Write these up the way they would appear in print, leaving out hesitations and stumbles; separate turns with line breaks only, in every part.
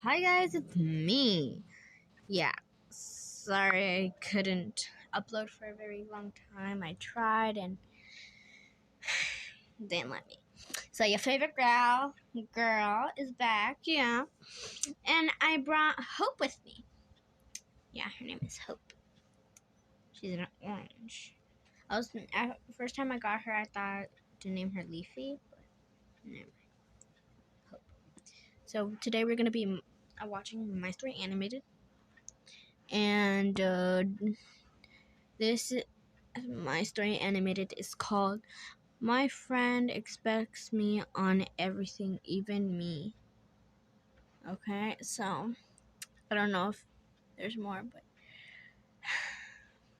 Hi guys, it's me. Yeah, sorry I couldn't upload for a very long time. I tried and they didn't let me. So your favorite girl is back, yeah. And I brought Hope with me. Yeah, her name is Hope. She's an orange. First time I got her, I thought to name her Leafy, but never mind. Hope. So today we're gonna be watching My Story Animated, and this My Story Animated is called My Friend Expects Me on Everything, Even Me. Okay, so I don't know if there's more, but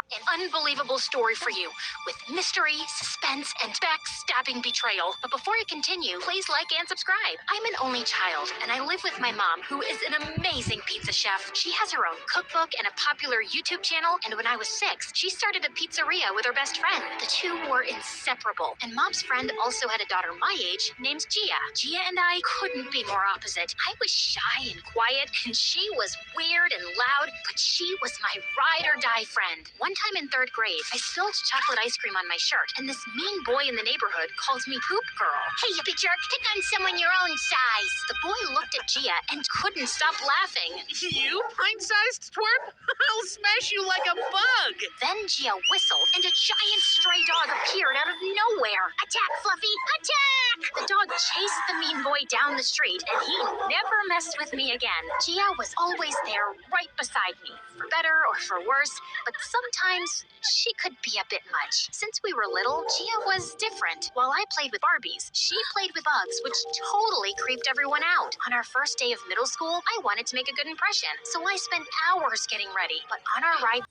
An unbelievable story for you, with mystery, suspense, and backstabbing betrayal. But before I continue, please like and subscribe. I'm an only child, and I live with my mom, who is an amazing pizza chef. She has her own cookbook and a popular YouTube channel, and when I was 6, she started a pizzeria with her best friend. The two were inseparable, and mom's friend also had a daughter my age named Gia. Gia and I couldn't be more opposite. I was shy and quiet, and she was weird and loud, but she was my ride or die friend. One time in 3rd grade, I spilled chocolate ice cream on my shirt, and this mean boy in the neighborhood calls me Poop Girl. Hey, you big jerk, pick on someone your own size. The boy looked at Gia and couldn't stop laughing.
You, pint-sized twerp? I'll smash you like a bug.
Then Gia whistled, and a giant stray dog appeared out of nowhere. Attack, Fluffy, attack! The dog chased the mean boy down the street, and he never messed with me again. Gia was always there, right beside me, for better or for worse, but sometimes she could be a bit much. Since we were little, Gia was different. While I played with Barbies, she played with bugs, which totally creeped everyone out. On our first day of middle school, I wanted to make a good impression, so I spent hours getting ready. But on our ride,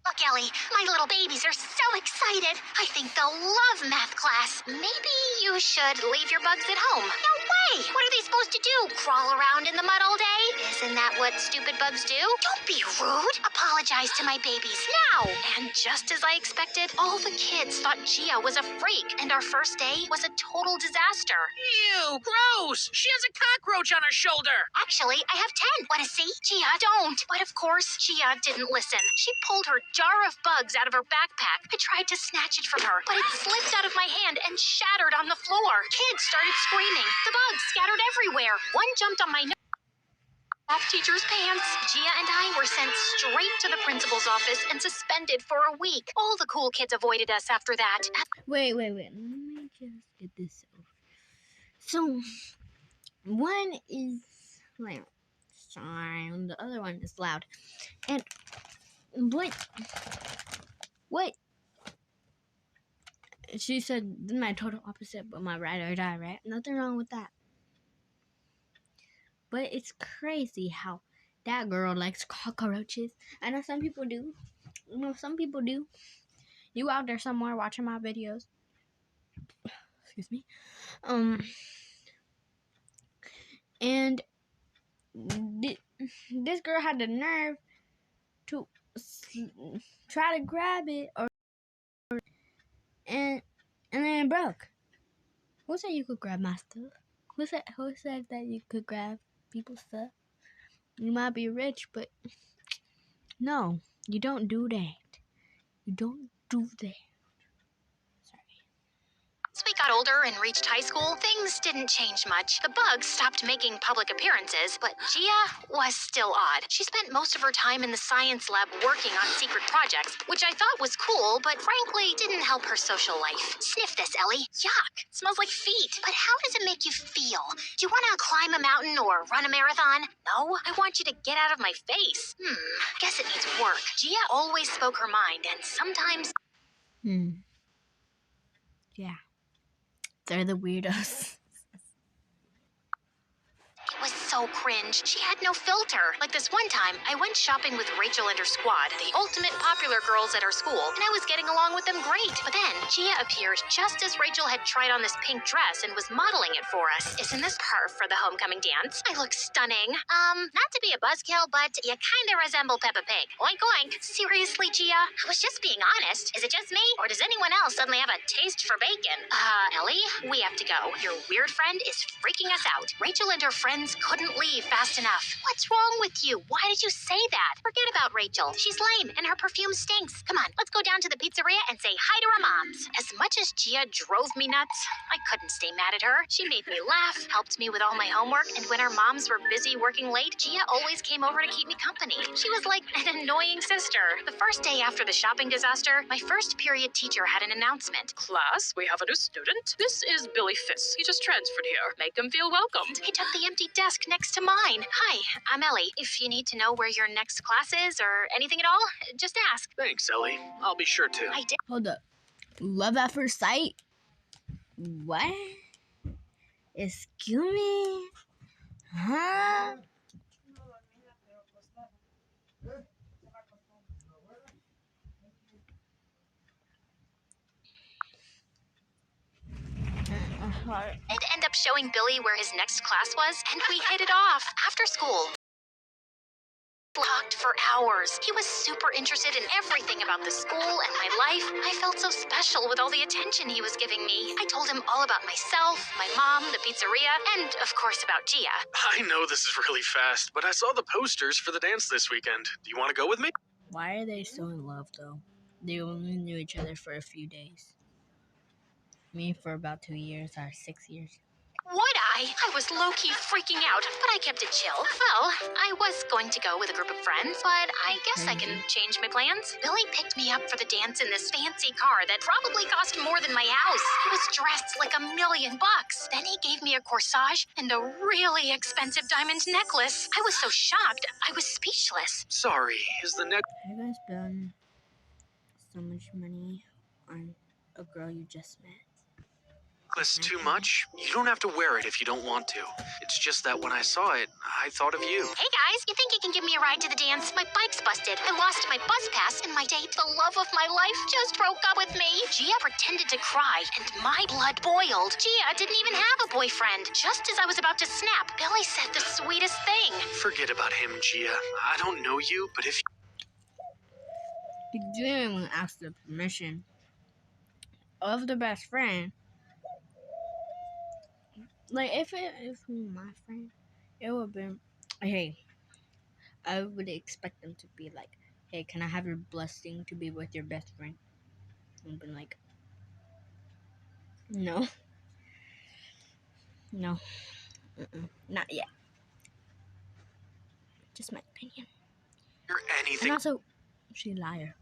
look, Ellie, my little babies are so excited. I think they'll love math class. Maybe you should leave your bugs at home. No way! What are they supposed to do? Crawl around in the mud all day? Isn't that what stupid bugs do? Don't be rude. Apologize to my babies now. And just as I expected, all the kids thought Gia was a freak, and our first day was a total disaster.
Ew, gross. She has a cockroach on her shoulder.
Actually, I have 10. Want to see? Gia, don't. But of course, Gia didn't listen. She pulled her jar of bugs out of her backpack. I tried to snatch it from her, but it slipped out of my hand and shattered on the floor. Kids started screaming. The bugs scattered everywhere. One jumped on my math teacher's pants. Gia and I were sent straight to the principal's office and suspended for a week. All the cool kids avoided us after that.
wait. Let me just get this over. So one is like sorry, and the other one is loud. And what? She said my total opposite, but my ride or die, right? Nothing wrong with that. But it's crazy how that girl likes cockroaches. I know some people do. Some people do. You out there somewhere watching my videos. Excuse me. And this girl had the nerve to try to grab it, and then it broke. Who said you could grab my stuff? Who said that you could grab people's stuff? You might be rich, but no, you don't do that. You don't do that.
As we got older and reached high school, things didn't change much. The bugs stopped making public appearances, but Gia was still odd. She spent most of her time in the science lab working on secret projects, which I thought was cool, but frankly didn't help her social life. Sniff this, Ellie. Yuck. It smells like feet. But how does it make you feel? Do you want to climb a mountain or run a marathon? No, I want you to get out of my face. Guess it needs work. Gia always spoke her mind, and sometimes...
Yeah. They're the weirdos.
It was so cringe. She had no filter. Like this one time, I went shopping with Rachel and her squad, the ultimate popular girls at our school, and I was getting along with them great. But then, Gia appeared just as Rachel had tried on this pink dress and was modeling it for us. Isn't this perfect for the homecoming dance? I look stunning. Not to be a buzzkill, but you kinda resemble Peppa Pig. Oink oink. Seriously, Gia? I was just being honest. Is it just me, or does anyone else suddenly have a taste for bacon? Ellie, we have to go. Your weird friend is freaking us out. Rachel and her friends friends couldn't leave fast enough. What's wrong with you? Why did you say that? Forget about Rachel. She's lame and her perfume stinks. Come on, let's go down to the pizzeria and say hi to her moms. As much as Gia drove me nuts, I couldn't stay mad at her. She made me laugh, helped me with all my homework, and when our moms were busy working late, Gia always came over to keep me company. She was like an annoying sister. The first day after the shopping disaster, my first period teacher had an announcement.
Class, we have a new student. This is Billy Fiss. He just transferred here. Make him feel welcomed.
He took the empty desk next to mine. Hi, I'm Ellie. If you need to know where your next class is or anything at all, just ask.
Thanks, Ellie. I'll be sure to.
I did.
Hold up. Love at first sight? What? Excuse me? Huh?
I'd end up showing Billy where his next class was, and we hit it off. After school, talked for hours. He was super interested in everything about the school and my life. I felt so special with all the attention he was giving me. I told him all about myself, my mom, the pizzeria, and of course about Gia.
I know this is really fast, but I saw the posters for the dance this weekend. Do you want to go with me?
Why are they so in love, though? They only knew each other for a few days. Me for about 2 years or 6 years.
Would I? I was low-key freaking out, but I kept it chill. Well, I was going to go with a group of friends, but I guess I can change my plans. Billy picked me up for the dance in this fancy car that probably cost more than my house. He was dressed like $1,000,000. Then he gave me a corsage and a really expensive diamond necklace. I was so shocked, I was speechless.
Sorry, is the next...
Have you guys spent so much money on a girl you just met?
necklace too much? You don't have to wear it if you don't want to. It's just that when I saw it, I thought of you.
Hey guys, you think you can give me a ride to the dance? My bike's busted. I lost my bus pass, and my date, the love of my life, just broke up with me. Gia pretended to cry, and my blood boiled. Gia didn't even have a boyfriend. Just as I was about to snap, Billy said the sweetest thing.
Forget about him, Gia. I don't know you, but if
You didn't even ask the permission of the best friend. Like, if my friend, it would have been, hey, I would expect them to be like, hey, can I have your blessing to be with your best friend? And been like, no. No. Not yet. Just my opinion.
you're anything
And also, she's a liar.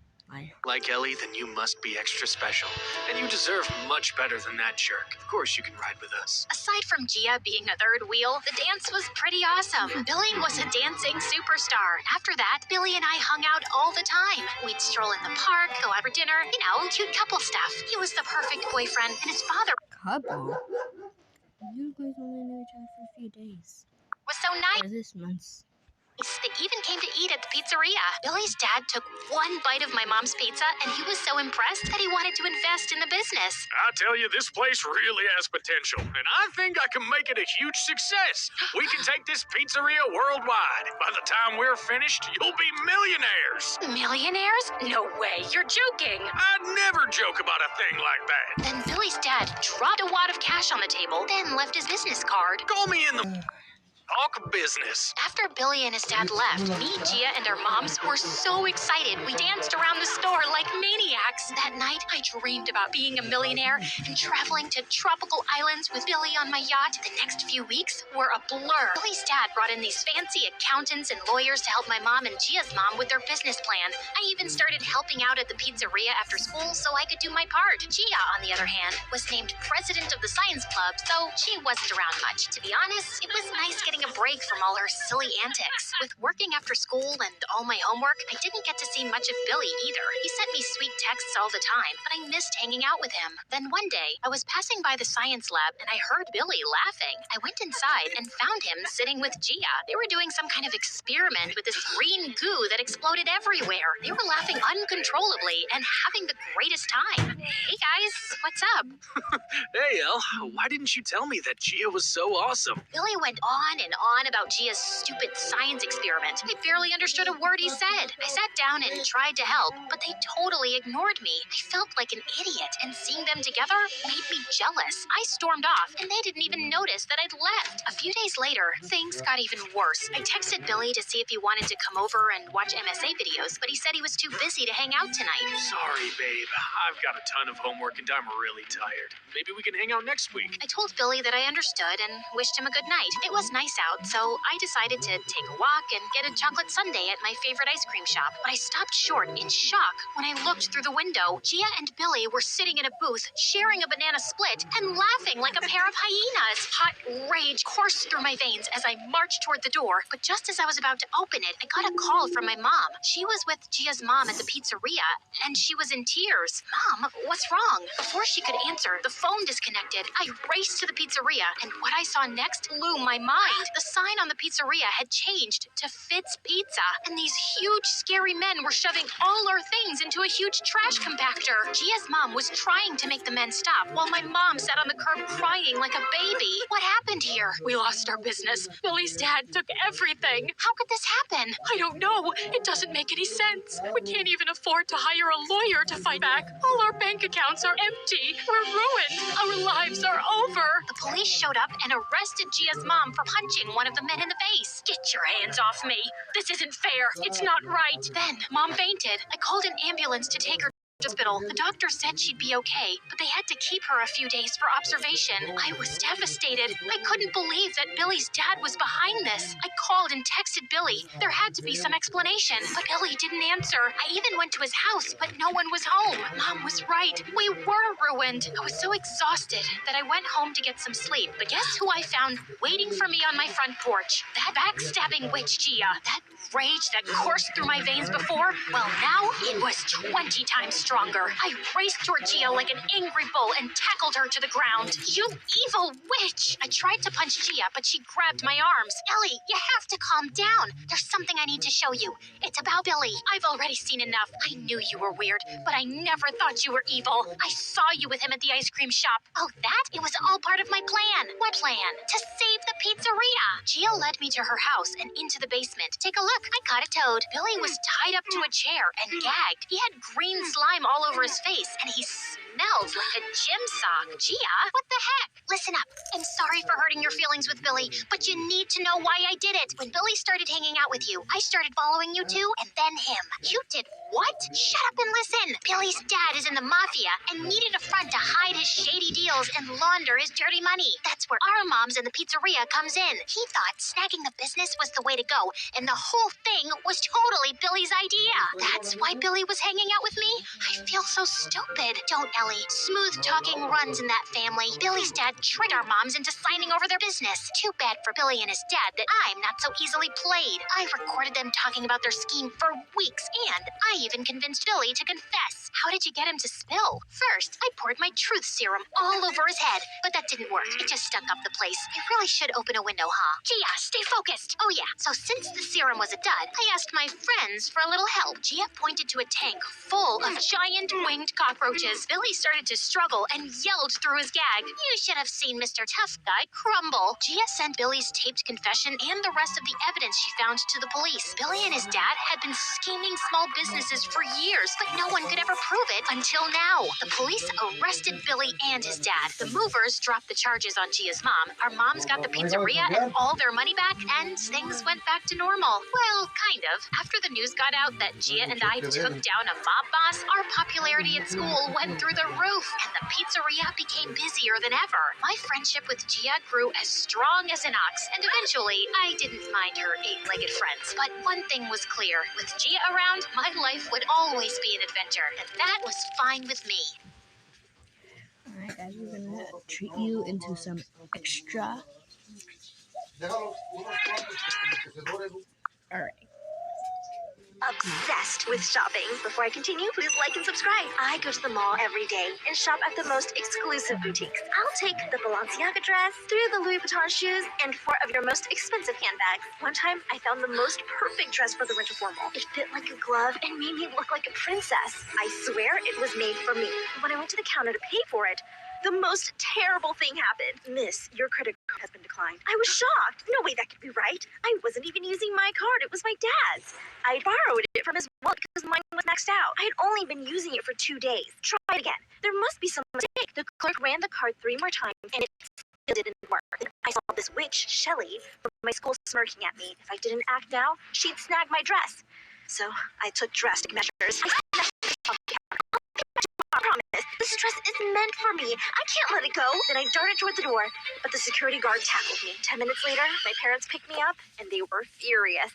like Ellie, then you must be extra special. And you deserve much better than that jerk. Of course you can ride with us.
Aside from Gia being a third wheel, the dance was pretty awesome. Billy was a dancing superstar. After that, Billy and I hung out all the time. We'd stroll in the park, go out for dinner, cute couple stuff. He was the perfect boyfriend, and his father
Couple? You guys only knew each other for a few days.
was so nice.
Or is this months?
They even came to eat at the pizzeria. Billy's dad took one bite of my mom's pizza, and he was so impressed that he wanted to invest in the business.
I tell you, this place really has potential, and I think I can make it a huge success. We can take this pizzeria worldwide. By the time we're finished, you'll be millionaires.
Millionaires? No way, you're joking.
I'd never joke about a thing like that.
Then Billy's dad dropped a wad of cash on the table, then left his business card.
Call me in the talk business.
After Billy and his dad left, me, Gia, and our moms were so excited. We danced around the store like maniacs. That night, I dreamed about being a millionaire and traveling to tropical islands with Billy on my yacht. The next few weeks were a blur. Billy's dad brought in these fancy accountants and lawyers to help my mom and Gia's mom with their business plan. I even started helping out at the pizzeria after school so I could do my part. Gia, on the other hand, was named president of the science club, so she wasn't around much. To be honest, it was nice getting a break from all her silly antics. With working after school and all my homework, I didn't get to see much of Billy either. He sent me sweet texts all the time, but I missed hanging out with him. Then one day, I was passing by the science lab and I heard Billy laughing. I went inside and found him sitting with Gia. They were doing some kind of experiment with this green goo that exploded everywhere. They were laughing uncontrollably and having the greatest time. Hey guys, what's up?
Hey, El, why didn't you tell me that Gia was so awesome?
Billy went on and on about Gia's stupid science experiment. I barely understood a word he said. I sat down and tried to help, but they totally ignored me. I felt like an idiot, and seeing them together made me jealous. I stormed off, and they didn't even notice that I'd left. A few days later, things got even worse. I texted Billy to see if he wanted to come over and watch MSA videos, but he said he was too busy to hang out tonight.
Sorry, babe. I've got a ton of homework and I'm really tired. Maybe we can hang out next week.
I told Billy that I understood and wished him a good night. It was nice out, so I decided to take a walk and get a chocolate sundae at my favorite ice cream shop. But I stopped short in shock when I looked through the window. Gia and Billy were sitting in a booth, sharing a banana split and laughing like a pair of hyenas. Hot rage coursed through my veins as I marched toward the door, but just as I was about to open it, I got a call from my mom. She was with Gia's mom at the pizzeria, and she was in tears. Mom, what's wrong? Before she could answer, the phone disconnected. I raced to the pizzeria, and what I saw next blew my mind. The sign on the pizzeria had changed to Fitz Pizza, and these huge, scary men were shoving all our things into a huge trash compactor. Gia's mom was trying to make the men stop, while my mom sat on the curb crying like a baby. What happened here?
We lost our business. Billy's dad took everything.
How could this happen?
I don't know. It doesn't make any sense. We can't even afford to hire a lawyer to fight back. All our bank accounts are empty. We're ruined. Our lives are over.
The police showed up and arrested Gia's mom for punching one of the men in the face.
Get your hands off me. This isn't fair. It's not right.
Then, Mom fainted. I called an ambulance to take her to the hospital. The doctor said she'd be okay, but they had to keep her a few days for observation. I was devastated. I couldn't believe that Billy's dad was behind this. I called and texted Billy. There had to be some explanation, but Billy didn't answer. I even went to his house, but no one was home. Mom was right. We were ruined. I was so exhausted that I went home to get some sleep. But guess who I found waiting for me on my front porch? That backstabbing witch Gia. That rage that coursed through my veins before, well, now it was 20 times stronger. I raced toward Gia like an angry bull and tackled her to the ground. You evil witch! I tried to punch Gia, but she grabbed my arms. Ellie, you have to calm down. There's something I need to show you. It's about Billy. I've already seen enough. I knew you were weird, but I never thought you were evil. I saw you with him at the ice cream shop. Oh, that? It was all part of my plan. What plan? To save the pizzeria. Gia led me to her house and into the basement. Take a look. I caught a toad. Billy was tied up to a chair and gagged. He had green slime all over his face, and he smelled like a gym sock. Gia, what the heck? Listen up. I'm sorry for hurting your feelings with Billy, but you need to know why I did it. When Billy started hanging out with you, I started following you too, and then him. You did what? Shut up and listen. Billy's dad is in the mafia and needed a front to hide his shady deals and launder his dirty money. That's where our moms and the pizzeria comes in. He thought snagging the business was the way to go, and the whole thing was totally Billy's idea. That's why Billy was hanging out with me? I feel so stupid. Don't, Ellie. Smooth talking runs in that family. Billy's dad tricked our moms into signing over their business. Too bad for Billy and his dad that I'm not so easily played. I recorded them talking about their scheme for weeks, and I even convinced Billy to confess. How did you get him to spill? First, I poured my truth serum all over his head, but that didn't work. It just stunk up the place. I really should open a window, huh? Gia, stay focused. Oh yeah, so since the serum was a dud, I asked my friends for a little help. Gia pointed to a tank full of giant winged cockroaches. Billy started to struggle and yelled through his gag. You should have seen Mr. Tough Guy crumble. Gia sent Billy's taped confession and the rest of the evidence she found to the police. Billy and his dad had been scheming small businesses for years, but no one could ever prove it until now. The police arrested Billy and his dad. The movers dropped the charges on Gia's mom. Our moms got the pizzeria and all their money back, and things went back to normal. Well, kind of. After the news got out that Gia and I took down a mob boss, our popularity at school went through the roof, and the pizzeria became busier than ever. My friendship with Gia grew as strong as an ox, and eventually, I didn't mind her eight-legged friends. But one thing was clear. With Gia around, my life would always be an adventure, and that was fine with me.
Alright guys, we're gonna treat you into some extra. Alright.
Obsessed with shopping. Before I continue, please like and subscribe. I go to the mall every day and shop at the most exclusive boutiques. I'll take the Balenciaga dress, 3 of the Louis Vuitton shoes, and 4 of your most expensive handbags. One time, I found the most perfect dress for the winter formal. It fit like a glove and made me look like a princess. I swear it was made for me. When I went to the counter to pay for it, the most terrible thing happened. Miss, your credit card has been declined. I was shocked. No way that could be right. I wasn't even using my card. It was my dad's. I borrowed it from his wallet because mine was maxed out. I had only been using it for 2 days. Try it again. There must be some mistake. The clerk ran the card 3 more times, and it still didn't work. I saw this witch, Shelly, from my school smirking at me. If I didn't act now, she'd snag my dress. So I took drastic measures. I promise, this dress is meant for me. I can't let it go. Then I darted toward the door, but the security guard tackled me. 10 minutes later, my parents picked me up, and they were furious.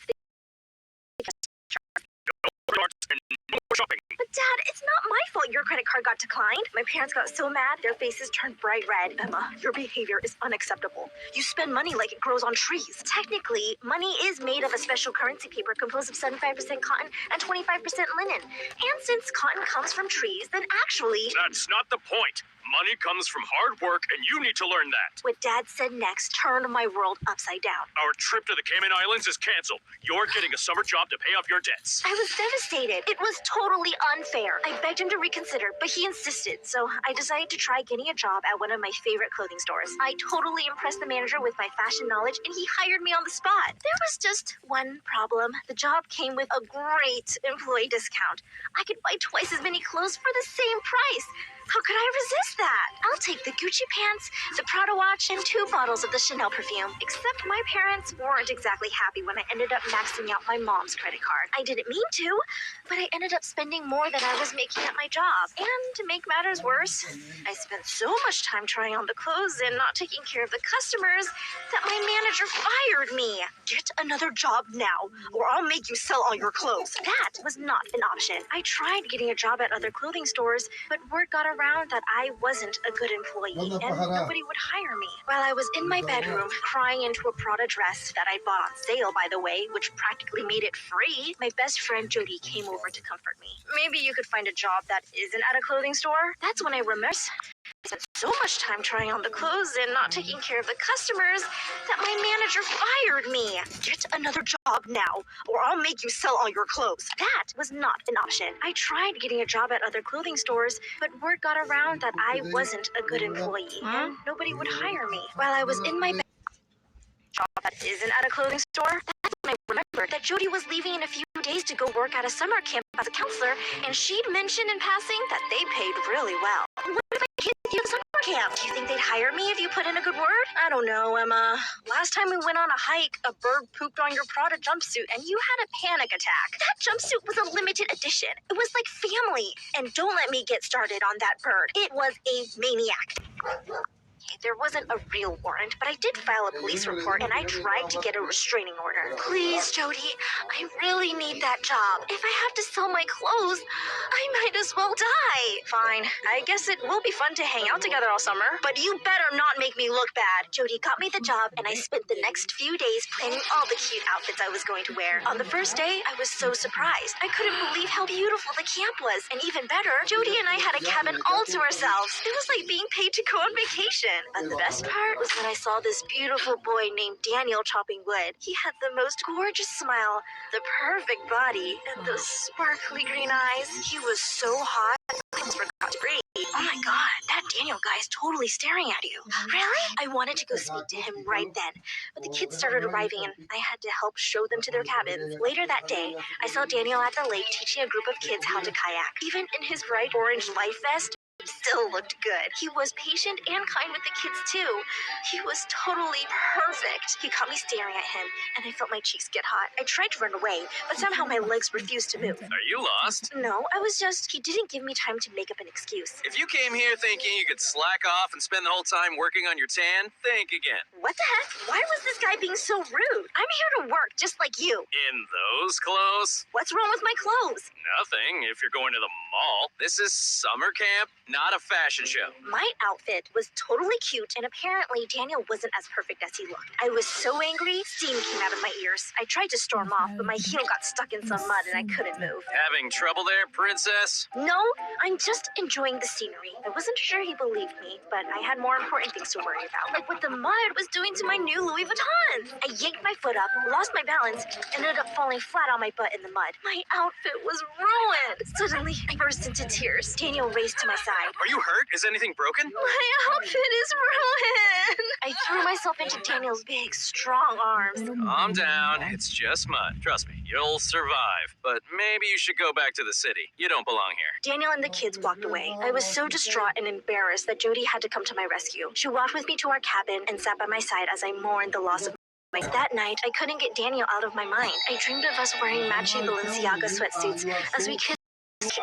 But Dad, it's not my fault your credit card got declined. My parents got so mad, their faces turned bright red. Emma, your behavior is unacceptable. You spend money like it grows on trees. Technically, money is made of a special currency paper composed of 75% cotton and 25% linen. And since cotton comes from trees, then actually...
That's not the point. Money comes from hard work, and you need to learn that.
What Dad said next turned my world upside down.
Our trip to the Cayman Islands is canceled. You're getting a summer job to pay off your debts.
I was devastated. It was totally unfair. I begged him to reconsider, but he insisted, so I decided to try getting a job at one of my favorite clothing stores. I totally impressed the manager with my fashion knowledge, and he hired me on the spot. There was just one problem. The job came with a great employee discount. I could buy twice as many clothes for the same price. How could I resist that? I'll take the Gucci pants, the Prada watch, and 2 bottles of the Chanel perfume. Except my parents weren't exactly happy when I ended up maxing out my mom's credit card. I didn't mean to, but I ended up spending more than I was making at my job. And to make matters worse, I spent so much time trying on the clothes and not taking care of the customers that my manager fired me. Get another job now, or I'll make you sell all your clothes. That was not an option. I tried getting a job at other clothing stores, but word got around that I wasn't a good employee and nobody would hire me. While I was in my bedroom crying into a Prada dress that I bought on sale, by the way, which practically made it free, my best friend Jody came over to comfort me. Maybe you could find a job that isn't at a clothing store? That's when I remembered I spent so much time trying on the clothes and not taking care of the customers that my manager fired me. Get another job now, or I'll make you sell all your clothes. That was not an option. I tried getting a job at other clothing stores, but word got around that I wasn't a good employee and nobody would hire me. While I was in my job that isn't at a clothing store, that's when I remembered that Jody was leaving in a few days to go work at a summer camp as a counselor, and she'd mentioned in passing that they paid really well. What if I get you a summer camp? Do you think they'd hire me if you put in a good word? I don't know, Emma. Last time we went on a hike, a bird pooped on your Prada jumpsuit, and you had a panic attack. That jumpsuit was a limited edition. It was like family. And don't let me get started on that bird. It was a maniac. There wasn't a real warrant, but I did file a police report and I tried to get a restraining order. Please, Jody, I really need that job. If I have to sell my clothes, I might as well die. Fine, I guess it will be fun to hang out together all summer, but you better not make me look bad. Jody got me the job and I spent the next few days planning all the cute outfits I was going to wear. On the first day, I was so surprised. I couldn't believe how beautiful the camp was, and even better, Jody and I had a cabin all to ourselves. It was like being paid to go on vacation. But the best part was when I saw this beautiful boy named Daniel chopping wood. He had the most gorgeous smile, the perfect body, and those sparkly green eyes. He was so hot, I almost forgot to breathe. Oh my god, that Daniel guy is totally staring at you. Really? I wanted to go speak to him right then, but the kids started arriving and I had to help show them to their cabins. Later that day, I saw Daniel at the lake teaching a group of kids how to kayak. Even in his bright orange life vest, he still looked good. He was patient and kind with the kids too. He was totally perfect. He caught me staring at him, and I felt my cheeks get hot. I tried to run away, but somehow my legs refused to move.
Are you lost?
No, he didn't give me time to make up an excuse.
If you came here thinking you could slack off and spend the whole time working on your tan, think again.
What the heck? Why was this guy being so rude? I'm here to work just like you.
In those clothes?
What's wrong with my clothes?
Nothing if you're going to the mall. This is summer camp, not a fashion show.
My outfit was totally cute, and apparently Daniel wasn't as perfect as he looked. I was so angry, steam came out of my ears. I tried to storm off, but my heel got stuck in some mud and I couldn't move.
Having trouble there, princess?
No, I'm just enjoying the scenery. I wasn't sure he believed me, but I had more important things to worry about, like what the mud was doing to my new Louis Vuittons. I yanked my foot up, lost my balance, and ended up falling flat on my butt in the mud. My outfit was ruined. Suddenly, I burst into tears. Daniel raced to my side.
Are you hurt? Is anything broken?
My outfit is ruined. I threw myself into Daniel's big, strong arms.
Calm down. It's just mud. Trust me, you'll survive. But maybe you should go back to the city. You don't belong here.
Daniel and the kids walked away. I was so distraught and embarrassed that Jody had to come to my rescue. She walked with me to our cabin and sat by my side as I mourned the loss of my. That night, I couldn't get Daniel out of my mind. I dreamed of us wearing matching Balenciaga sweatsuits as we kissed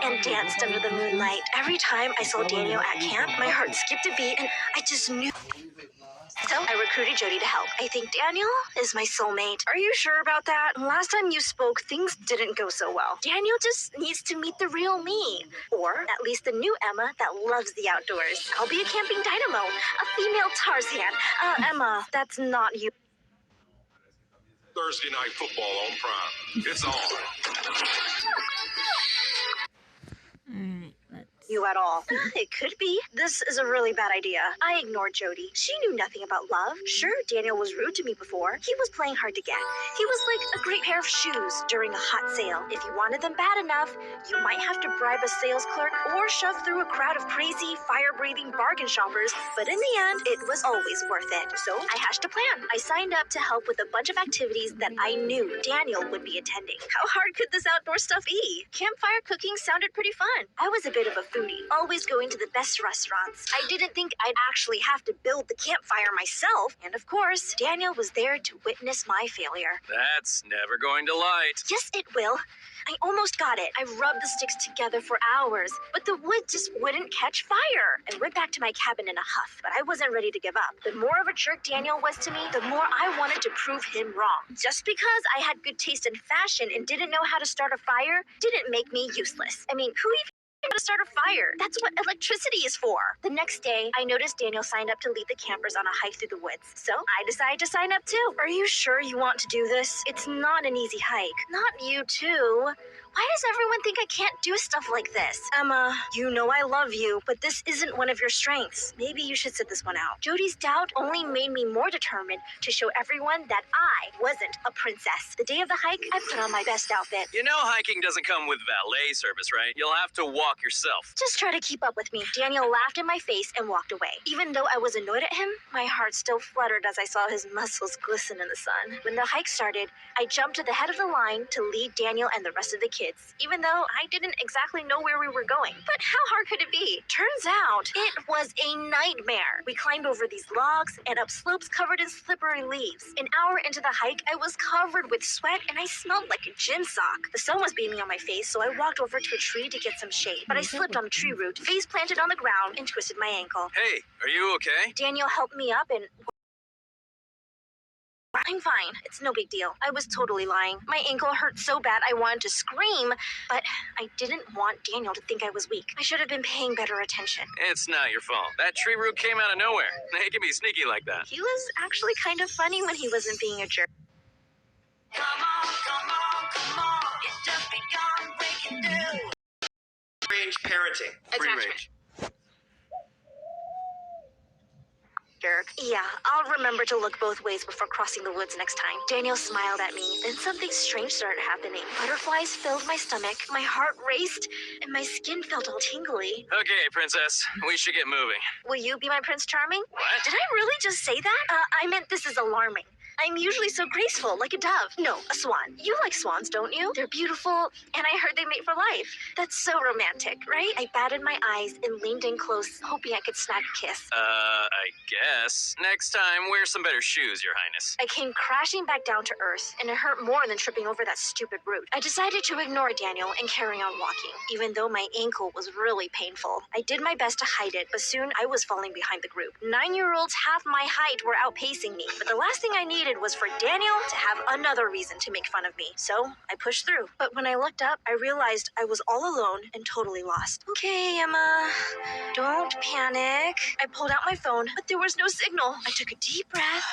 and danced under the moonlight. Every time I saw Daniel at camp, my heart skipped a beat and I just knew. So I recruited Jody to help. I think Daniel is my soulmate. Are you sure about that? Last time you spoke, things didn't go so well. Daniel just needs to meet the real me. Or at least the new Emma that loves the outdoors. I'll be a camping dynamo, a female Tarzan. Emma, that's not you.
Thursday night football on Prime. It's on.
Alright, let's...
You at all. It could be. This is a really bad idea. I ignored Jody. She knew nothing about love. Sure, Daniel was rude to me before. He was playing hard to get. He was like a great pair of shoes during a hot sale. If you wanted them bad enough, you might have to bribe a sales clerk or shove through a crowd of crazy, fire-breathing bargain shoppers. But in the end, it was always worth it. So I hatched a plan. I signed up to help with a bunch of activities that I knew Daniel would be attending. How hard could this outdoor stuff be? Campfire cooking sounded pretty fun. I was a bit of a foodie, always going to the best restaurants. I didn't think I'd actually have to build the campfire myself. And of course, Daniel was there to witness my failure.
That's never going to light.
Yes, it will. I almost got it. I rubbed the sticks together for hours, but the wood just wouldn't catch fire. I went back to my cabin in a huff, but I wasn't ready to give up. The more of a jerk Daniel was to me, the more I wanted to prove him wrong. Just because I had good taste in fashion and didn't know how to start a fire didn't make me useless. I mean, who even to start a fire? That's what electricity is for. The next day, I noticed Daniel signed up to lead the campers on a hike through the woods. So I decided to sign up too. Are you sure you want to do this? It's not an easy hike. Not you too. Why does everyone think I can't do stuff like this? Emma, you know I love you, but this isn't one of your strengths. Maybe you should sit this one out. Jody's doubt only made me more determined to show everyone that I wasn't a princess. The day of the hike, I put on my best outfit.
You know hiking doesn't come with valet service, right? You'll have to walk yourself.
Just try to keep up with me. Daniel laughed in my face and walked away. Even though I was annoyed at him, my heart still fluttered as I saw his muscles glisten in the sun. When the hike started, I jumped to the head of the line to lead Daniel and the rest of the kids, even though I didn't exactly know where we were going. But how hard could it be? Turns out, it was a nightmare. We climbed over these logs and up slopes covered in slippery leaves. An hour into the hike, I was covered with sweat and I smelled like a gym sock. The sun was beaming on my face, so I walked over to a tree to get some shade. But I slipped on a tree root, face planted on the ground, and twisted my ankle.
Hey, are you okay?
Daniel helped me up and... I'm fine. It's no big deal. I was totally lying. My ankle hurt so bad I wanted to scream, but I didn't want Daniel to think I was weak. I should have been paying better attention.
It's not your fault. That tree root came out of nowhere. They can be sneaky like that.
He was actually kind of funny when he wasn't being a jerk.
Come on, come on, come on. It's just begun breaking news.
Range parenting. Free range.
Yeah, I'll remember to look both ways before crossing the woods next time. Daniel smiled at me. Then something strange started happening. Butterflies filled my stomach, my heart raced, and my skin felt all tingly.
Okay, princess. We should get moving.
Will you be my Prince Charming?
What?
Did I really just say that? I meant this is alarming. I'm usually so graceful, like a dove. No, a swan. You like swans, don't you? They're beautiful, and I heard they mate for life. That's so romantic, right? I batted my eyes and leaned in close, hoping I could snag a kiss.
I guess. Next time, wear some better shoes, Your Highness.
I came crashing back down to earth, and it hurt more than tripping over that stupid root. I decided to ignore Daniel and carry on walking, even though my ankle was really painful. I did my best to hide it, but soon I was falling behind the group. 9-year-olds half my height were outpacing me, but the last thing I needed was for Daniel to have another reason to make fun of me. So I pushed through. But when I looked up, I realized I was all alone and totally lost. Okay, Emma, don't panic. I pulled out my phone, but there was no signal. I took a deep breath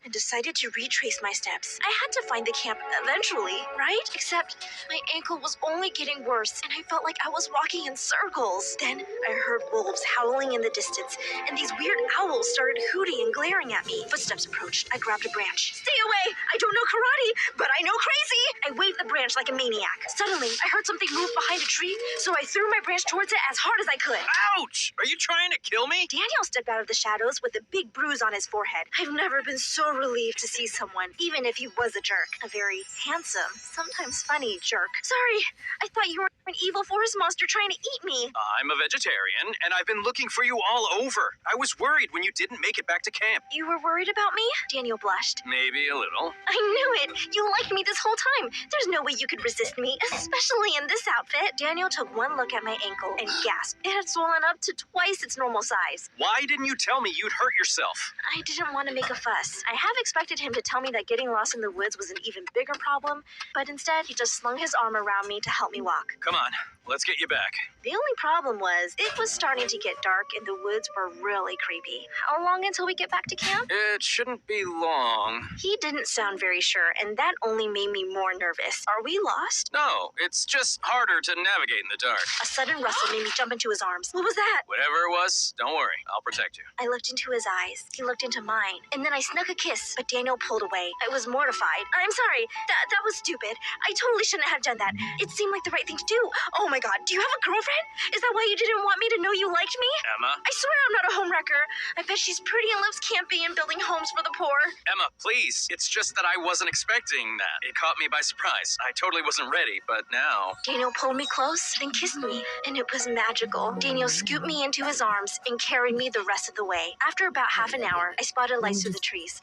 and decided to retrace my steps. I had to find the camp eventually, right? Except my ankle was only getting worse and I felt like I was walking in circles. Then I heard wolves howling in the distance and these weird owls started hooting and glaring at me. Footsteps approached. I grabbed a branch. Stay away! I don't know karate, but I know crazy! I waved the branch branch like a maniac. Suddenly, I heard something move behind a tree, so I threw my branch towards it as hard as I could.
Ouch! Are you trying to kill me?
Daniel stepped out of the shadows with a big bruise on his forehead. I've never been so relieved to see someone, even if he was a jerk. A very handsome, sometimes funny jerk. Sorry, I thought you were an evil forest monster trying to eat me.
I'm a vegetarian, and I've been looking for you all over. I was worried when you didn't make it back to camp.
You were worried about me? Daniel blushed.
Maybe a little.
I knew it! You liked me this whole time. There's no way you could resist me, especially in this outfit. Daniel took one look at my ankle and gasped. It had swollen up to twice its normal size.
Why didn't you tell me you'd hurt yourself?
I didn't want to make a fuss. I have expected him to tell me that getting lost in the woods was an even bigger problem, but instead he just slung his arm around me to help me walk.
Come on, let's get you back.
The only problem was, it was starting to get dark and the woods were really creepy. How long until we get back to camp?
It shouldn't be long.
He didn't sound very sure, and that only made me more nervous. Are we lost?
No, it's just harder to navigate in the dark.
A sudden rustle made me jump into his arms. What was that?
Whatever it was, don't worry, I'll protect you.
I looked into his eyes. He looked into mine. And then I snuck a kiss, but Daniel pulled away. I was mortified. I'm sorry. That was stupid. I totally shouldn't have done that. It seemed like the right thing to do. Oh my god, do you have a girlfriend? Is that why you didn't want me to know you liked me?
Emma?
I swear I'm not a homewrecker. I bet she's pretty and loves camping and building homes for the poor.
Emma, please. It's just that I wasn't expecting that. It caught me by surprise. I totally wasn't ready, but now...
Daniel pulled me close and kissed me, and it was magical. Daniel scooped me into his arms and carried me the rest of the way. After about half an hour, I spotted lights through the trees.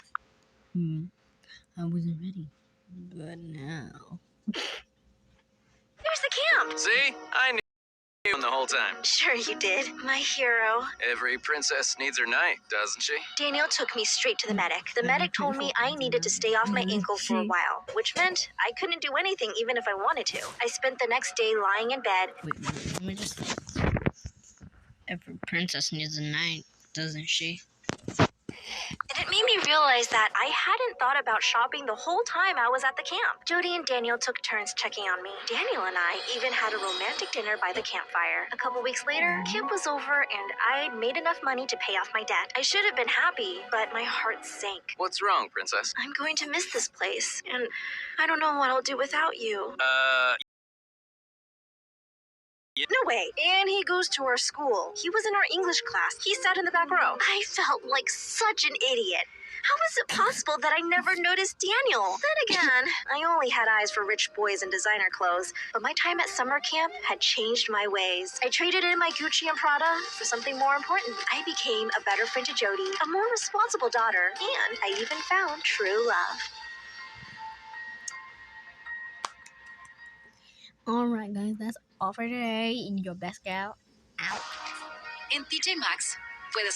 I wasn't ready. But now...
There's the camp!
See? I knew you the whole time.
Sure you did. My hero.
Every princess needs her knight, doesn't she?
Daniel took me straight to the medic. The medic told me I needed to stay off my ankle for a while, which meant I couldn't do anything even if I wanted to. I spent the next day lying in bed.
Wait, let me just... Every princess needs a knight, doesn't she?
And it made me realize that I hadn't thought about shopping the whole time I was at the camp. Jody and Daniel took turns checking on me. Daniel and I even had a romantic dinner by the campfire. A couple weeks later, camp was over and I'd made enough money to pay off my debt. I should have been happy, but my heart sank.
What's wrong, princess?
I'm going to miss this place, and I don't know what I'll do without you. No way. And he goes to our school. He was in our English class. He sat in the back row. I felt like such an idiot. How is it possible that I never noticed Daniel? Then again, I only had eyes for rich boys and designer clothes, but my time at summer camp had changed my ways. I traded in my Gucci and Prada for something more important. I became a better friend to Jody, a more responsible daughter, and I even found true love.
Alright guys, that's all for today. Your best gal out.
En TJ Maxx puedes